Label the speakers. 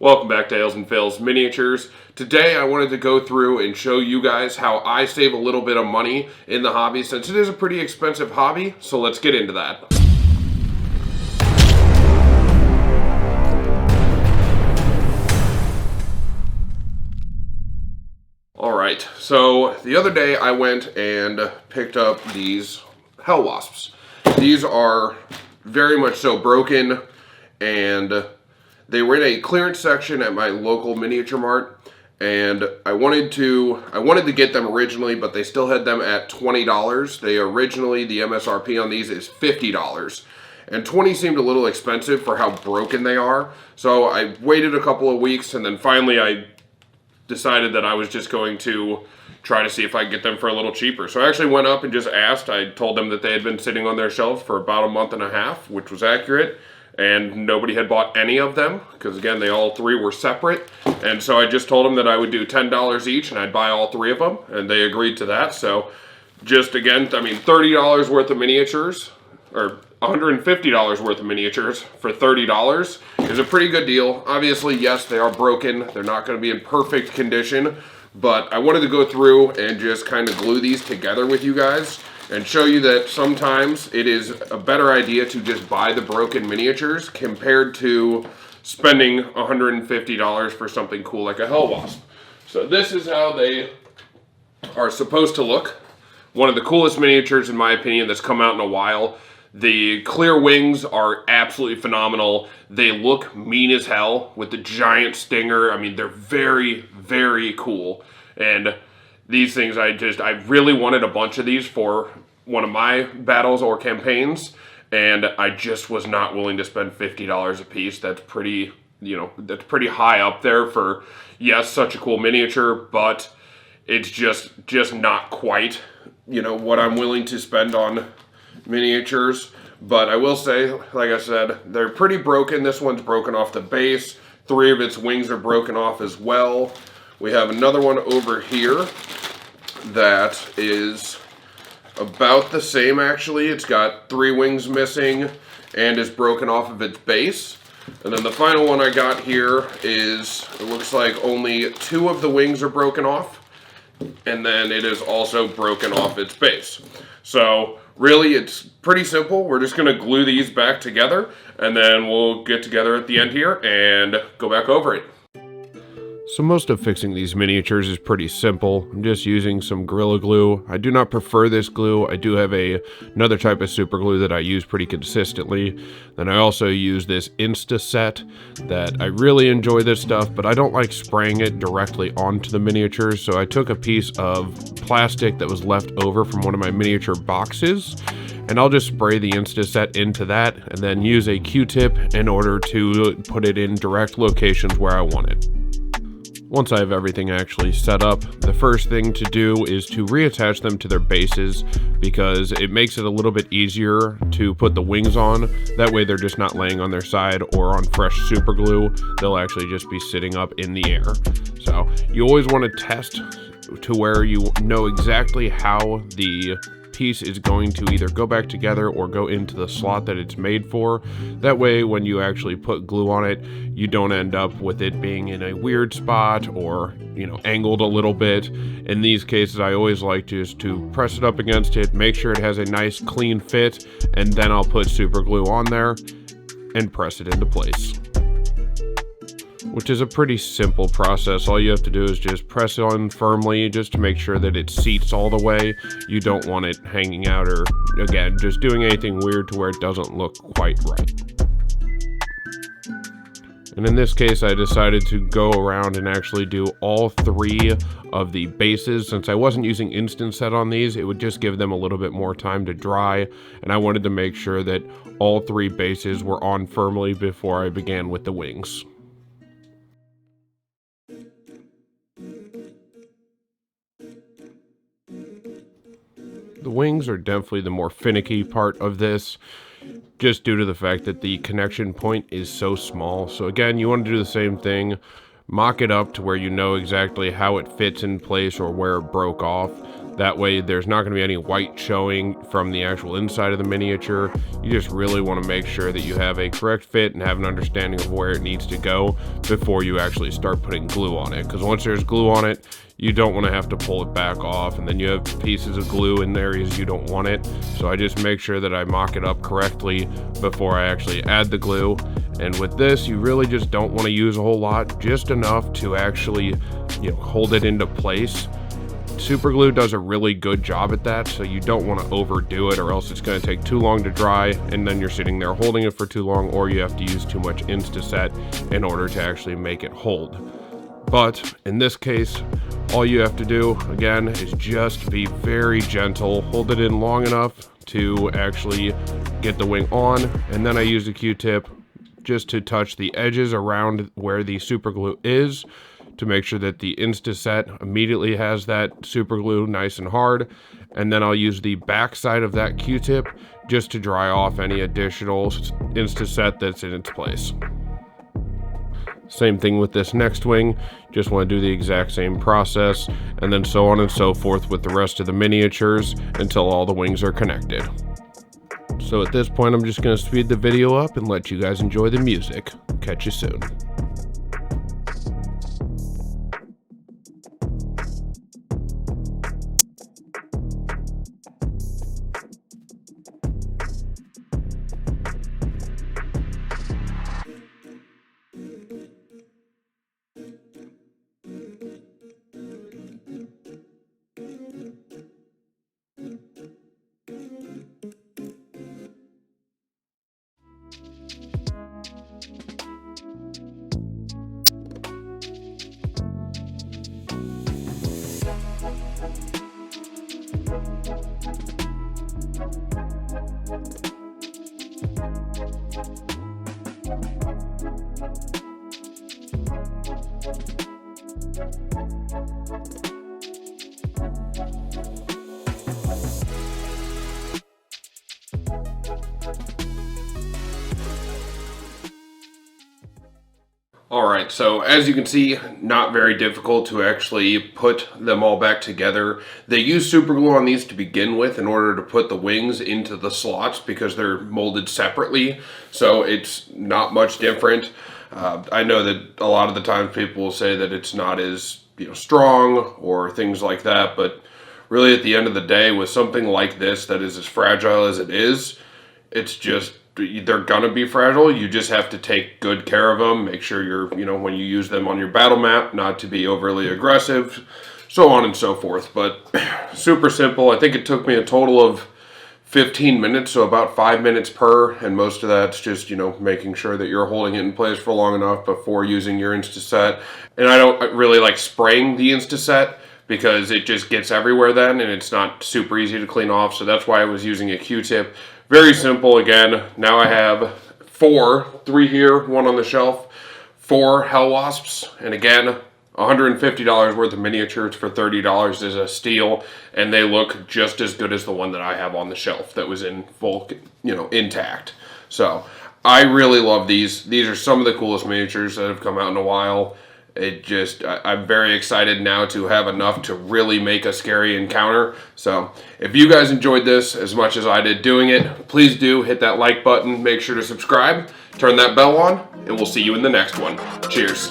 Speaker 1: Welcome back to Ales and Fails Miniatures. Today I wanted to go through and show you guys how I save a little bit of money in the hobby since it is a pretty expensive hobby, so let's get into that. Alright, so the other day I went and picked up these Hell Wasps. These are very much so broken, and they were in a clearance section at my local miniature mart, and I wanted to get them originally, but they still had them at $20. They originally, the MSRP on these is $50, and $20 seemed a little expensive for how broken they are. So I waited a couple of weeks, and then finally I decided that I was just going to try to see if I could get them for a little cheaper. So I actually went up and just asked. I told them that they had been sitting on their shelves for about a month and a half, which was accurate. And nobody had bought any of them because, again, they all three were separate. And so I just told them that I would do $10 each and I'd buy all three of them, and they agreed to that. So just, again, I mean, $30 worth of miniatures, or $150 worth of miniatures for $30 is a pretty good deal. Obviously, yes, they are broken. They're not going to be in perfect condition, but I wanted to go through and just kind of glue these together with you guys and show you that sometimes it is a better idea to just buy the broken miniatures compared to spending $150 for something cool like a Hell Wasp. So this is how they are supposed to look. One of the coolest miniatures, in my opinion, that's come out in a while. The clear wings are absolutely phenomenal. They look mean as hell with the giant stinger. I mean, they're very, very cool. And these things, I really wanted a bunch of these for one of my battles or campaigns, and I just was not willing to spend $50 a piece. That's pretty, that's pretty high up there for, yes, such a cool miniature, but it's just not quite, what I'm willing to spend on miniatures. But I will say, like I said, they're pretty broken. This one's broken off the base. 3 of its wings are broken off as well. We have another one over here that is about the same, actually. It's got 3 wings missing and is broken off of its base. And then the final one I got here is, it looks like only 2 of the wings are broken off, and then it is also broken off its base. So really, it's pretty simple. We're just going to glue these back together, and then we'll get together at the end here and go back over it. So most of fixing these miniatures is pretty simple. I'm just using some Gorilla Glue. I do not prefer this glue. I do have another type of super glue that I use pretty consistently. Then I also use this Instaset that I really enjoy this stuff, but I don't like spraying it directly onto the miniatures. So I took a piece of plastic that was left over from one of my miniature boxes, and I'll just spray the Instaset into that and then use a Q-tip in order to put it in direct locations where I want it. Once I have everything actually set up, the first thing to do is to reattach them to their bases, because it makes it a little bit easier to put the wings on. That way they're just not laying on their side or on fresh super glue. They'll actually just be sitting up in the air. So you always want to test to where you know exactly how the piece is going to either go back together or go into the slot that it's made for. That way, when you actually put glue on it, you don't end up with it being in a weird spot or, angled a little bit. In these cases, I always like just to press it up against it, make sure it has a nice clean fit, and then I'll put super glue on there and press it into place, which is a pretty simple process. All you have to do is just press it on firmly just to make sure that it seats all the way. You don't want it hanging out or, again, just doing anything weird to where it doesn't look quite right. And in this case, I decided to go around and actually do all 3 of the bases. Since I wasn't using Instaset on these, it would just give them a little bit more time to dry, and I wanted to make sure that all 3 bases were on firmly before I began with the wings. The wings are definitely the more finicky part of this, just due to the fact that the connection point is so small. So again, you want to do the same thing. Mock it up to where you know exactly how it fits in place or where it broke off. That way there's not going to be any white showing from the actual inside of the miniature. You just really want to make sure that you have a correct fit and have an understanding of where it needs to go before you actually start putting glue on it. Because once there's glue on it, you don't want to have to pull it back off, and then you have pieces of glue in areas you don't want it. So I just make sure that I mock it up correctly before I actually add the glue. And with this, you really just don't want to use a whole lot, just enough to actually, hold it into place. Super glue does a really good job at that, so you don't want to overdo it, or else it's going to take too long to dry, and then you're sitting there holding it for too long, or you have to use too much Instaset in order to actually make it hold. But in this case, all you have to do, again, is just be very gentle. Hold it in long enough to actually get the wing on, and then I use a Q-tip just to touch the edges around where the super glue is to make sure that the Instaset immediately has that super glue nice and hard. And then I'll use the back side of that Q-tip just to dry off any additional Instaset that's in its place. Same thing with this next wing, just want to do the exact same process, and then so on and so forth with the rest of the miniatures until all the wings are connected. So at this point, I'm just going to speed the video up and let you guys enjoy the music. Catch you soon. Alright, so as you can see, not very difficult to actually put them all back together. They use super glue on these to begin with in order to put the wings into the slots because they're molded separately, so it's not much different. I know that a lot of the times people will say that it's not as strong or things like that, but really at the end of the day, with something like this that is as fragile as it is, it's just, they're gonna be fragile. You just have to take good care of them. Make sure you're, when you use them on your battle map, not to be overly aggressive, so on and so forth. But super simple. I think it took me a total of 15 minutes, so about 5 minutes per, and most of that's just, making sure that you're holding it in place for long enough before using your Instaset. And I don't really like spraying the Instaset because it just gets everywhere then, and it's not super easy to clean off, so that's why I was using a Q-tip. Very simple. Again, now I have 3 here, 1 on the shelf, 4 Hell Wasps, and again, $150 worth of miniatures for $30 is a steal, and they look just as good as the one that I have on the shelf that was in full, intact. So I really love these. These are some of the coolest miniatures that have come out in a while. I'm very excited now to have enough to really make a scary encounter. So if you guys enjoyed this as much as I did doing it, please do hit that like button, make sure to subscribe, turn that bell on, and we'll see you in the next one. Cheers.